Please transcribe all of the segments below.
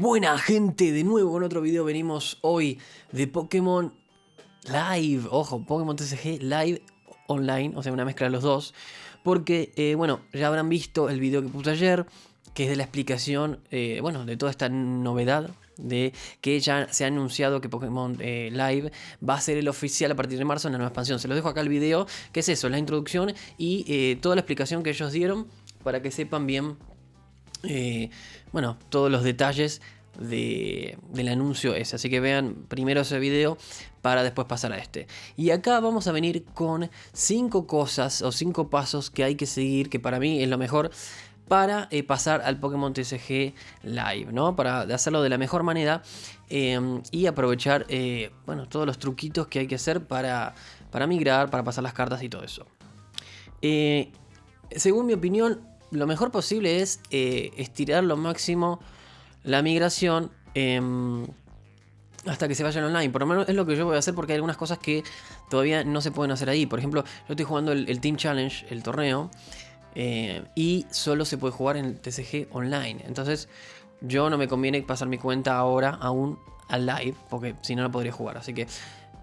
Buena gente, de nuevo con otro video venimos hoy de Pokémon Live. Ojo, Pokémon TCG Live Online, o sea, una mezcla de los dos. Porque, bueno, ya habrán visto el video que puse ayer, que es de la explicación, bueno, de toda esta novedad de que ya se ha anunciado que Pokémon Live va a ser el oficial a partir de marzo en la nueva expansión. Se los dejo acá el video, que es eso, la introducción y toda la explicación que ellos dieron para que sepan bien, bueno, todos los detalles del anuncio ese. Así que vean primero ese video para después pasar a este. Y acá vamos a venir con 5 cosas o 5 pasos que hay que seguir, que para mí es lo mejor para pasar al Pokémon TCG Live, ¿no? Para hacerlo de la mejor manera y aprovechar, bueno, todos los truquitos que hay que hacer para migrar, para pasar las cartas y todo eso. Según mi opinión, lo mejor posible es estirar lo máximo la migración hasta que se vayan online. Por lo menos es lo que yo voy a hacer, porque hay algunas cosas que todavía no se pueden hacer ahí. Por ejemplo, yo estoy jugando el Team Challenge, el torneo, y solo se puede jugar en el TCG online. Entonces yo no me conviene pasar mi cuenta ahora aún al live, porque si no, no podría jugar. Así que,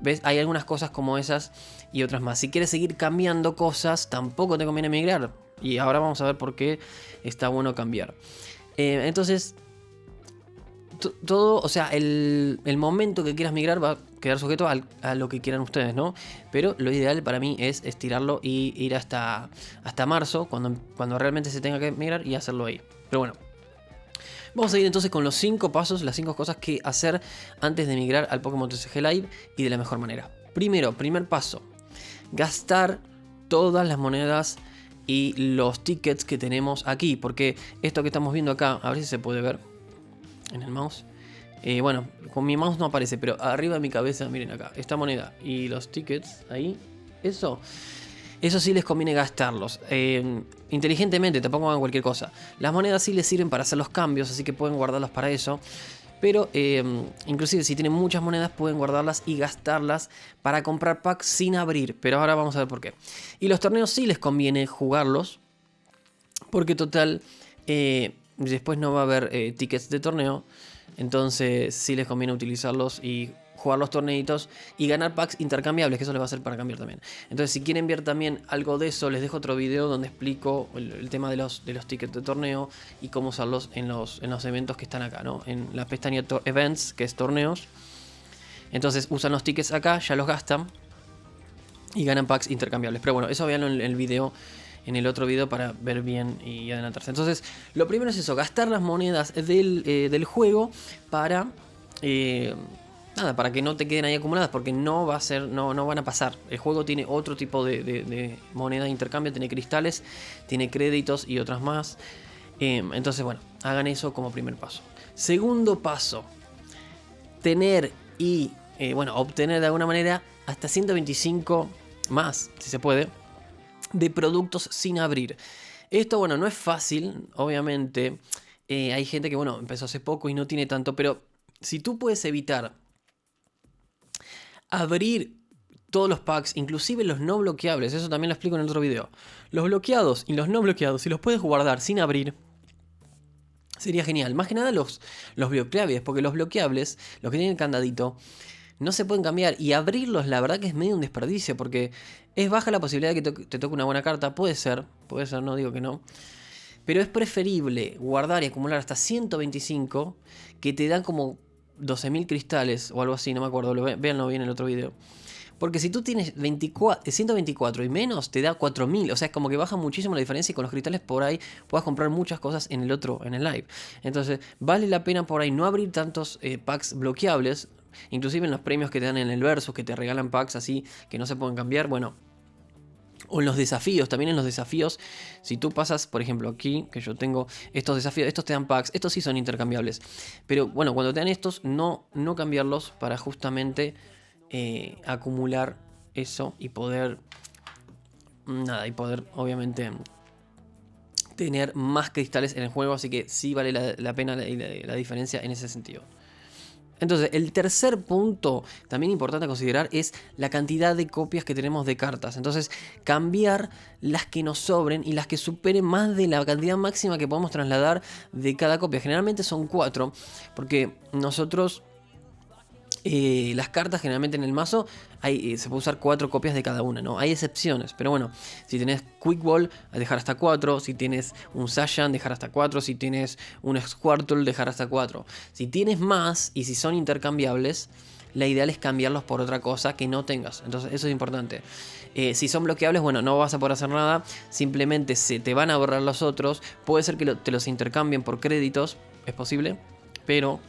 ¿ves? Hay algunas cosas como esas y otras más. Si quieres seguir cambiando cosas, tampoco te conviene migrar. Y ahora vamos a ver por qué está bueno cambiar. Entonces, todo, o sea, el momento que quieras migrar va a quedar sujeto a lo que quieran ustedes, ¿no? Pero lo ideal para mí es estirarlo y ir hasta marzo, cuando realmente se tenga que migrar, y hacerlo ahí. Pero bueno, vamos a ir entonces con los 5 pasos, las 5 cosas que hacer antes de migrar al Pokémon TCG Live y de la mejor manera. Primero, primer paso, gastar todas las monedas y los tickets que tenemos aquí, porque esto que estamos viendo acá, a ver si se puede ver en el mouse. Bueno, con mi mouse no aparece, pero arriba de mi cabeza, miren acá, esta moneda y los tickets ahí, eso sí les conviene gastarlos inteligentemente, tampoco hagan cualquier cosa. Las monedas sí les sirven para hacer los cambios, así que pueden guardarlas para eso. Pero inclusive si tienen muchas monedas, pueden guardarlas y gastarlas para comprar packs sin abrir. Pero ahora vamos a ver por qué. Y los torneos sí les conviene jugarlos, porque total, después no va a haber tickets de torneo. Entonces sí les conviene utilizarlos y jugar los torneitos y ganar packs intercambiables, que eso les va a hacer para cambiar también. Entonces, si quieren ver también algo de eso, les dejo otro video donde explico el tema de los tickets de torneo y cómo usarlos en los eventos que están acá, ¿no? En la pestaña Events, que es torneos. Entonces usan los tickets acá, ya los gastan y ganan packs intercambiables. Pero bueno, eso veanlo en el video, en el otro video, para ver bien y adelantarse. Entonces, lo primero es eso, gastar las monedas del juego para nada, para que no te queden ahí acumuladas, porque no van a pasar. El juego tiene otro tipo de moneda de intercambio, tiene cristales, tiene créditos y otras más. Entonces, bueno, hagan eso como primer paso. Segundo paso, tener y, bueno, obtener de alguna manera hasta 125 más, si se puede, de productos sin abrir. Esto, bueno, no es fácil, obviamente. Hay gente que, bueno, empezó hace poco y no tiene tanto, pero si tú puedes evitar abrir todos los packs, inclusive los no bloqueables, eso también lo explico en el otro video. Los bloqueados y los no bloqueados, si los puedes guardar sin abrir, sería genial. Más que nada los bloqueables, porque los bloqueables, los que tienen el candadito, no se pueden cambiar. Y abrirlos, la verdad que es medio un desperdicio, porque es baja la posibilidad de que te toque una buena carta. Puede ser, no digo que no. Pero es preferible guardar y acumular hasta 125, que te dan como 12.000 cristales o algo así, no me acuerdo, véanlo bien en el otro video. Porque si tú tienes 124 y menos, te da 4.000. O sea, es como que baja muchísimo la diferencia, y con los cristales por ahí puedas comprar muchas cosas en el live. Entonces, vale la pena por ahí no abrir tantos packs bloqueables. Inclusive en los premios que te dan en el versus, que te regalan packs así que no se pueden cambiar. Bueno, o en los desafíos, también en los desafíos, si tú pasas, por ejemplo, aquí, que yo tengo estos desafíos, estos te dan packs, estos sí son intercambiables. Pero bueno, cuando te dan estos, no cambiarlos, para justamente acumular eso y poder, nada, y poder obviamente tener más cristales en el juego. Así que sí vale la pena la diferencia en ese sentido. Entonces, el tercer punto, también importante a considerar, es la cantidad de copias que tenemos de cartas. Entonces, cambiar las que nos sobren y las que superen más de la cantidad máxima que podemos trasladar de cada copia. Generalmente son 4, porque nosotros... las cartas generalmente en el mazo se puede usar 4 copias de cada una, ¿no? Hay excepciones, pero bueno, si tenés Quick Ball, dejar hasta 4, si tienes un Saiyan, dejar hasta 4, si tienes un Squirtle, dejar hasta 4. Si tienes más y si son intercambiables, la ideal es cambiarlos por otra cosa que no tengas, entonces eso es importante. Si son bloqueables, bueno, no vas a poder hacer nada, simplemente se te van a borrar los otros, puede ser que te los intercambien por créditos, es posible, pero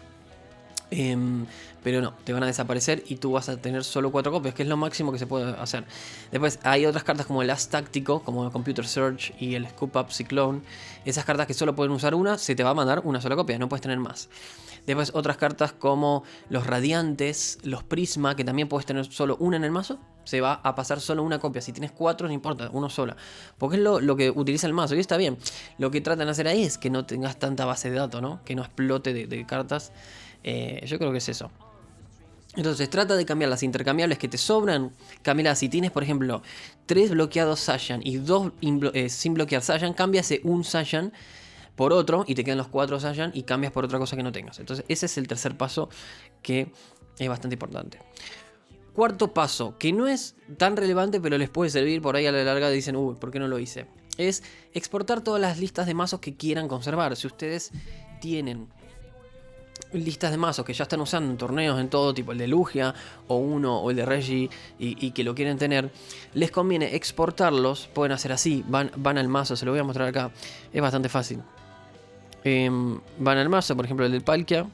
no, te van a desaparecer y tú vas a tener solo 4 copias, que es lo máximo que se puede hacer. Después hay otras cartas como el As Táctico, como el Computer Search y el Scoop Up Cyclone. Esas cartas que solo pueden usar una, se te va a mandar una sola copia, no puedes tener más. Después otras cartas como los Radiantes, los Prisma, que también puedes tener solo una en el mazo, se va a pasar solo una copia. Si tienes 4 no importa, uno sola, porque es lo que utiliza el mazo y está bien. Lo que tratan de hacer ahí es que no tengas tanta base de datos, ¿no? Que no explote de cartas. Yo creo que es eso. Entonces trata de cambiar las intercambiables que te sobran. Cámbialas. Si tienes por ejemplo 3 bloqueados Saiyan y 2 sin bloquear Saiyan, cámbiase un Saiyan por otro y te quedan los 4 Saiyan y cambias por otra cosa que no tengas. Entonces ese es el tercer paso, que es bastante importante. Cuarto paso, que no es tan relevante pero les puede servir, por ahí a la larga dicen, uy, ¿por qué no lo hice? Es exportar todas las listas de mazos que quieran conservar. Si ustedes tienen listas de mazos que ya están usando en torneos en todo tipo, el de Lugia o uno o el de Reggie, y que lo quieren tener, les conviene exportarlos. Pueden hacer así, van al mazo, se lo voy a mostrar acá, es bastante fácil. Van al mazo, por ejemplo el del Palkia.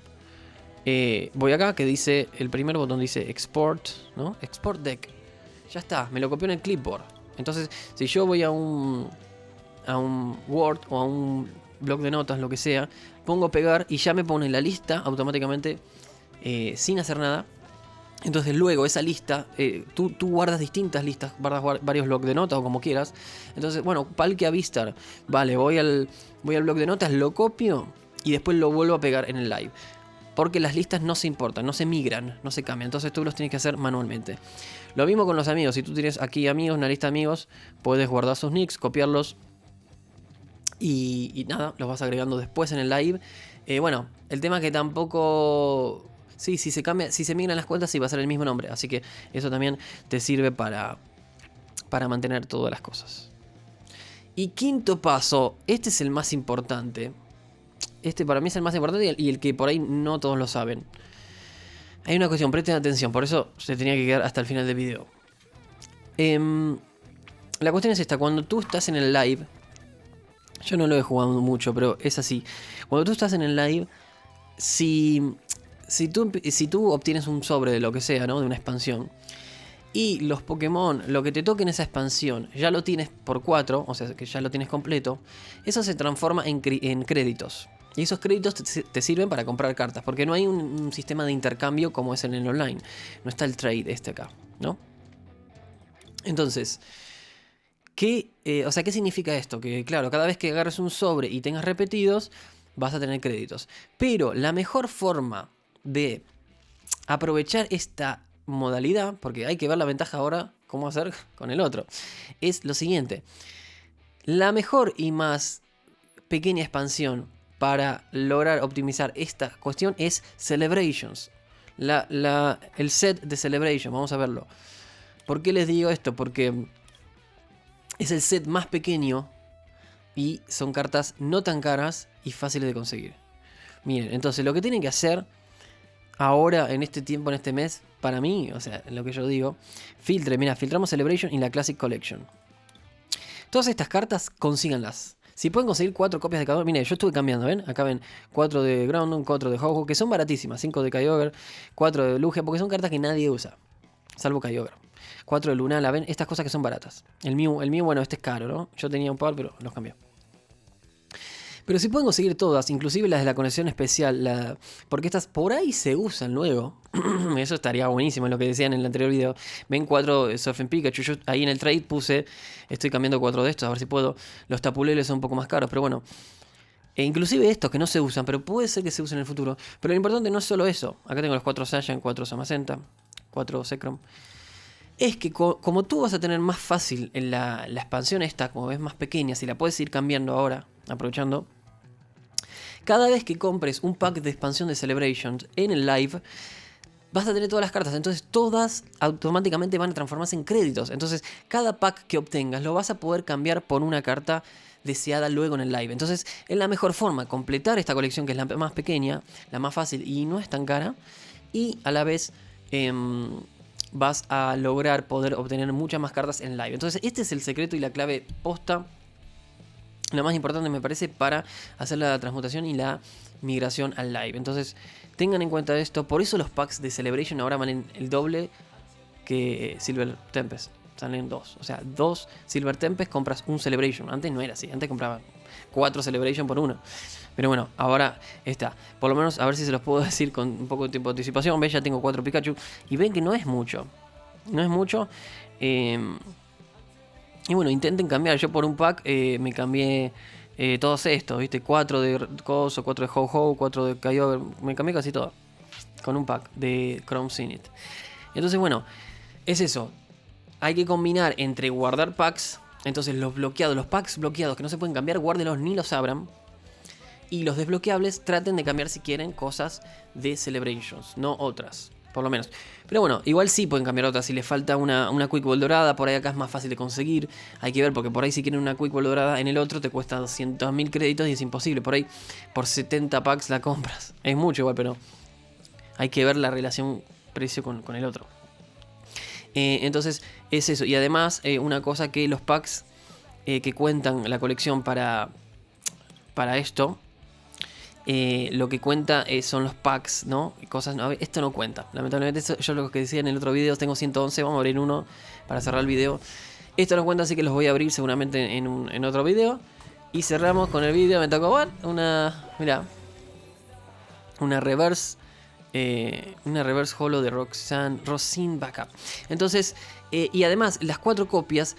Voy acá que dice, el primer botón dice Export, ¿no? Export Deck. Ya está, me lo copió en el clipboard. Entonces, si yo voy a un Word o a un bloc de notas, lo que sea, pongo pegar y ya me pone la lista automáticamente sin hacer nada. Entonces luego esa lista, tú guardas distintas listas, guardas varios blocs de notas o como quieras. Entonces, bueno, Palkia Vistar, vale, voy al bloc de notas, lo copio y después lo vuelvo a pegar en el live. Porque las listas no se importan, no se migran, no se cambian. Entonces tú los tienes que hacer manualmente. Lo mismo con los amigos. Si tú tienes aquí amigos, una lista de amigos, puedes guardar sus nicks, copiarlos y nada, los vas agregando después en el live. Bueno, el tema que tampoco... Sí, si se migran las cuentas, sí va a ser el mismo nombre. Así que eso también te sirve para mantener todas las cosas. Y quinto paso, este es el más importante. Este para mí es el más importante y el que por ahí no todos lo saben. Hay una cuestión, presten atención, por eso se tenía que quedar hasta el final del video. La cuestión es esta, cuando tú estás en el live, yo no lo he jugado mucho, pero es así. Cuando tú estás en el live, si tú obtienes un sobre de lo que sea, ¿no? De una expansión, y los Pokémon, lo que te toque en esa expansión, ya lo tienes por 4, o sea que ya lo tienes completo, eso se transforma en créditos. Y esos créditos te sirven para comprar cartas, porque no hay un sistema de intercambio como es en el online. No está el trade acá, ¿no? Entonces, ¿qué significa esto? Que claro, cada vez que agarres un sobre y tengas repetidos, vas a tener créditos. Pero la mejor forma de aprovechar esta modalidad, porque hay que ver la ventaja ahora, cómo hacer con el otro, es lo siguiente. La mejor y más pequeña expansión para lograr optimizar esta cuestión es Celebrations. El set de Celebration, vamos a verlo. ¿Por qué les digo esto? Porque es el set más pequeño y son cartas no tan caras y fáciles de conseguir. Miren, entonces lo que tienen que hacer ahora, en este tiempo, en este mes, para mí, o sea, lo que yo digo, filtramos Celebration y la Classic Collection. Todas estas cartas, consíganlas. Si pueden conseguir 4 copias de cada uno, miren, yo estuve cambiando, ¿ven? Acá ven 4 de Groudon, 4 de Ho-Oh, que son baratísimas, 5 de Kyogre, 4 de Lugia, porque son cartas que nadie usa, salvo Kyogre. 4 de Lunala, ven, estas cosas que son baratas. El Mew, bueno, este es caro, ¿no? Yo tenía un par, pero los cambié. Pero si pueden conseguir todas, inclusive las de la conexión especial, porque estas por ahí se usan luego. Eso estaría buenísimo, lo que decían en el anterior video. Ven 4 Surfing Pikachu. Yo ahí en el trade estoy cambiando 4 de estos, a ver si puedo. Los tapuleles son un poco más caros, pero bueno. E inclusive estos que no se usan, pero puede ser que se usen en el futuro. Pero lo importante no es solo eso. Acá tengo los 4 Saiyan, 4 Zamazenta, 4 Zekrom. Es que como tú vas a tener más fácil en la expansión esta, como ves más pequeña, si la puedes ir cambiando ahora, aprovechando. Cada vez que compres un pack de expansión de Celebrations en el live, vas a tener todas las cartas. Entonces todas automáticamente van a transformarse en créditos. Entonces cada pack que obtengas lo vas a poder cambiar por una carta deseada luego en el live. Entonces es la mejor forma completar esta colección, que es la más pequeña, la más fácil y no es tan cara. Y a la vez vas a lograr poder obtener muchas más cartas en live. Entonces este es el secreto y la clave posta, la más importante me parece, para hacer la transmutación y la migración al live. Entonces tengan en cuenta esto. Por eso los packs de Celebration ahora valen el doble que Silver Tempest. Salen 2. O sea, 2 Silver Tempest compras un Celebration. Antes no era así. Antes compraba 4 Celebration por 1. Pero bueno, ahora está. Por lo menos a ver si se los puedo decir con un poco de tiempo de anticipación. Ven, ya tengo 4 Pikachu. Y ven que no es mucho. No es mucho. Y bueno, intenten cambiar. Yo por un pack me cambié todos estos, ¿viste? 4 de Coso, 4 de Ho-Ho, 4 de Kyogre. Me cambié casi todo. Con un pack de Chrome Zenith. Entonces bueno, es eso. Hay que combinar entre guardar packs. Entonces los bloqueados, los packs bloqueados que no se pueden cambiar, guárdenlos ni los abran. Y los desbloqueables traten de cambiar si quieren cosas de Celebrations, no otras, por lo menos. Pero bueno, igual sí pueden cambiar otras. Si les falta una Quick Ball dorada, por ahí acá es más fácil de conseguir. Hay que ver, porque por ahí si quieren una Quick Ball dorada, en el otro te cuesta 200.000 créditos y es imposible. Por ahí por 70 packs la compras. Es mucho igual, pero hay que ver la relación precio con el otro. Entonces es eso. Y además una cosa, que los packs que cuentan la colección para esto, lo que cuenta son los packs, ¿no? Cosas, no, esto no cuenta. Lamentablemente yo lo que decía en el otro video, tengo 111, vamos a abrir uno para cerrar el video. Esto no cuenta, así que los voy a abrir seguramente en otro video. Y cerramos con el video. Me tocó ver una reverse. Una reverse holo de Rosin Backup. Entonces, y además las 4 copias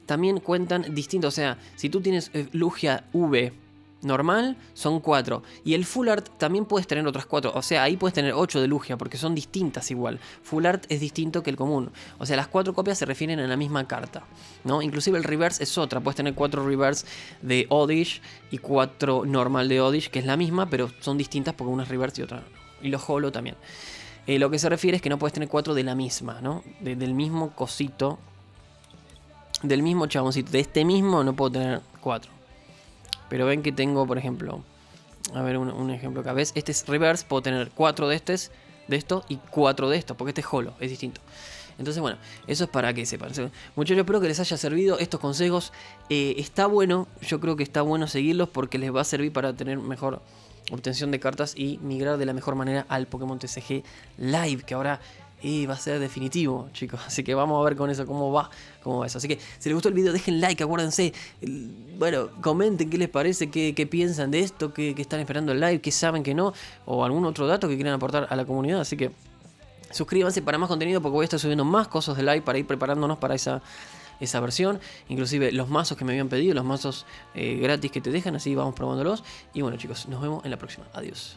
también cuentan distinto. O sea, si tú tienes Lugia V normal, son 4. Y el Full Art también puedes tener otras 4. O sea, ahí puedes tener 8 de Lugia, porque son distintas igual. Full Art es distinto que el común. O sea, las 4 copias se refieren a la misma carta, ¿no? Inclusive el Reverse es otra. Puedes tener 4 Reverse de Oddish y 4 normal de Oddish, que es la misma, pero son distintas porque una es Reverse y otra no. Y los holo también. Lo que se refiere es que no puedes tener 4 de la misma, ¿no? Del mismo cosito. Del mismo chaboncito. De este mismo no puedo tener 4. Pero ven que tengo, por ejemplo, a ver un ejemplo acá. ¿Ves? Este es reverse. Puedo tener 4 de esto y 4 de esto. Porque este es holo, es distinto. Entonces bueno, eso es para que sepan. Muchachos, espero que les haya servido estos consejos. Está bueno, yo creo que está bueno seguirlos, porque les va a servir para tener mejor obtención de cartas y migrar de la mejor manera al Pokémon TCG Live, que ahora va a ser definitivo, chicos. Así que vamos a ver con eso cómo va eso. Así que si les gustó el video, dejen like, acuérdense. Bueno, comenten qué les parece, qué piensan de esto, qué están esperando el live, qué saben que no, o algún otro dato que quieran aportar a la comunidad. Así que suscríbanse para más contenido, porque voy a estar subiendo más cosas de live para ir preparándonos para esa versión. Inclusive los mazos que me habían pedido, los mazos gratis que te dejan, así vamos probándolos. Y bueno, chicos, nos vemos en la próxima. Adiós.